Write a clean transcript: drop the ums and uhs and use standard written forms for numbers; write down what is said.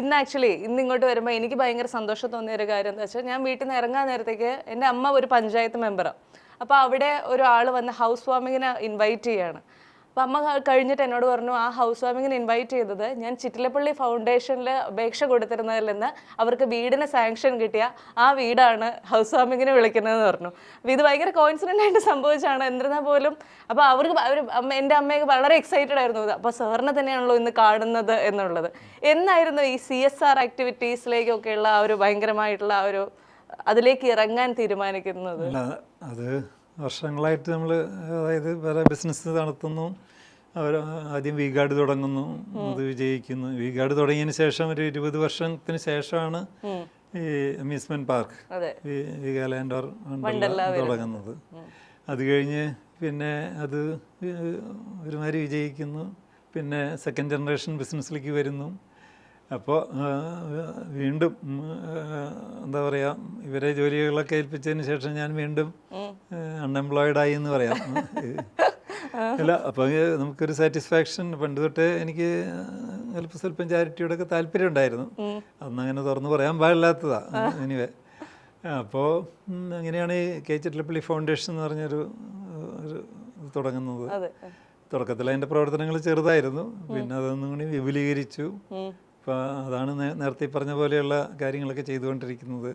ഇന്ന് ആക്ച്വലി ഇന്ന് ഇങ്ങോട്ട് വരുമ്പോൾ എനിക്ക് ഭയങ്കര സന്തോഷം തോന്നിയ ഒരു കാര്യം എന്താ വെച്ചാൽ, ഞാൻ വീട്ടിൽ നിന്ന് ഇറങ്ങാൻ നേരത്തേക്ക് എൻ്റെ അമ്മ ഒരു പഞ്ചായത്ത് മെമ്പറാണ്. അപ്പോൾ അവിടെ ഒരാൾ വന്ന് ഹൗസ് വാമിങ്ങിന് ഇൻവൈറ്റ് ചെയ്യാണ്. അപ്പോൾ അമ്മ കഴിഞ്ഞിട്ട് എന്നോട് പറഞ്ഞു, ആ ഹൗസ് വാമിങ്ങിന് ഇൻവൈറ്റ് ചെയ്തത് ഞാൻ ചിറ്റിലപ്പള്ളി ഫൗണ്ടേഷനിൽ അപേക്ഷ കൊടുത്തിരുന്നതിൽ നിന്ന് അവർക്ക് വീടിന് സാങ്ഷൻ കിട്ടിയ ആ വീടാണ് ഹൗസ് വാമിങ്ങിന് വിളിക്കുന്നതെന്ന് പറഞ്ഞു. അപ്പോൾ ഇത് ഭയങ്കര കോയിൻസിഡൻ്റ് ആയിട്ട് സംഭവിച്ചാണ്. എന്നിരുന്നാൽ പോലും അപ്പോൾ എൻ്റെ അമ്മയൊക്കെ വളരെ എക്സൈറ്റഡ് ആയിരുന്നു. അപ്പോൾ സാറിനെ തന്നെയാണല്ലോ ഇന്ന് കാണുന്നത് എന്നുള്ളത്. എന്നായിരുന്നു ഈ CSR ആക്ടിവിറ്റീസിലേക്കൊക്കെയുള്ള ആ ഒരു ഭയങ്കരമായിട്ടുള്ള ആ ഒരു അതിലേക്ക് ഇറങ്ങാൻ തീരുമാനിക്കുന്നത്? അത് വർഷങ്ങളായിട്ട് നമ്മൾ, അതായത് വേറെ ബിസിനസ് നടത്തുന്നു. അവർ ആദ്യം വി ഗാർഡ് തുടങ്ങുന്നു, അത് വിജയിക്കുന്നു. വി ഗാർഡ് തുടങ്ങിയതിന് ശേഷം ഒരു 20 വർഷത്തിന് ശേഷമാണ് ഈ അമ്യൂസ്മെന്റ് പാർക്ക് വിഗാലാൻഡ് ഓർ തുടങ്ങുന്നത്. അത് കഴിഞ്ഞ് പിന്നെ അത് ഒരുമാതിരി വിജയിക്കുന്നു. പിന്നെ സെക്കൻഡ് ജനറേഷൻ ബിസിനസ്സിലേക്ക് വരുന്നു. അപ്പോൾ വീണ്ടും എന്താ പറയുക, ഇവരെ ജോലികളൊക്കെ ഏൽപ്പിച്ചതിന് ശേഷം ഞാൻ വീണ്ടും അൺഎംപ്ലോയിഡായി എന്ന് പറയാം. അല്ല, അപ്പോൾ നമുക്കൊരു സാറ്റിസ്ഫാക്ഷൻ. പണ്ട് തൊട്ടേ എനിക്ക് സ്വല്പം ചാരിറ്റിയോടൊക്കെ താല്പര്യം ഉണ്ടായിരുന്നു. അന്നങ്ങനെ തുറന്ന് പറയാൻ പാടില്ലാത്തതാ. എനിവേ, അപ്പോൾ അങ്ങനെയാണ് ഈ ചിറ്റിലപ്പള്ളി ഫൗണ്ടേഷൻ എന്ന് പറഞ്ഞൊരു തുടങ്ങുന്നത്. തുടക്കത്തിൽ അതിൻ്റെ പ്രവർത്തനങ്ങൾ ചെറുതായിരുന്നു, പിന്നെ അതൊന്നും കൂടി വിപുലീകരിച്ചു. അപ്പോൾ അതാണ് നേരത്തെ പറഞ്ഞ പോലെയുള്ള കാര്യങ്ങളൊക്കെ ചെയ്തുകൊണ്ടിരിക്കുന്നത്.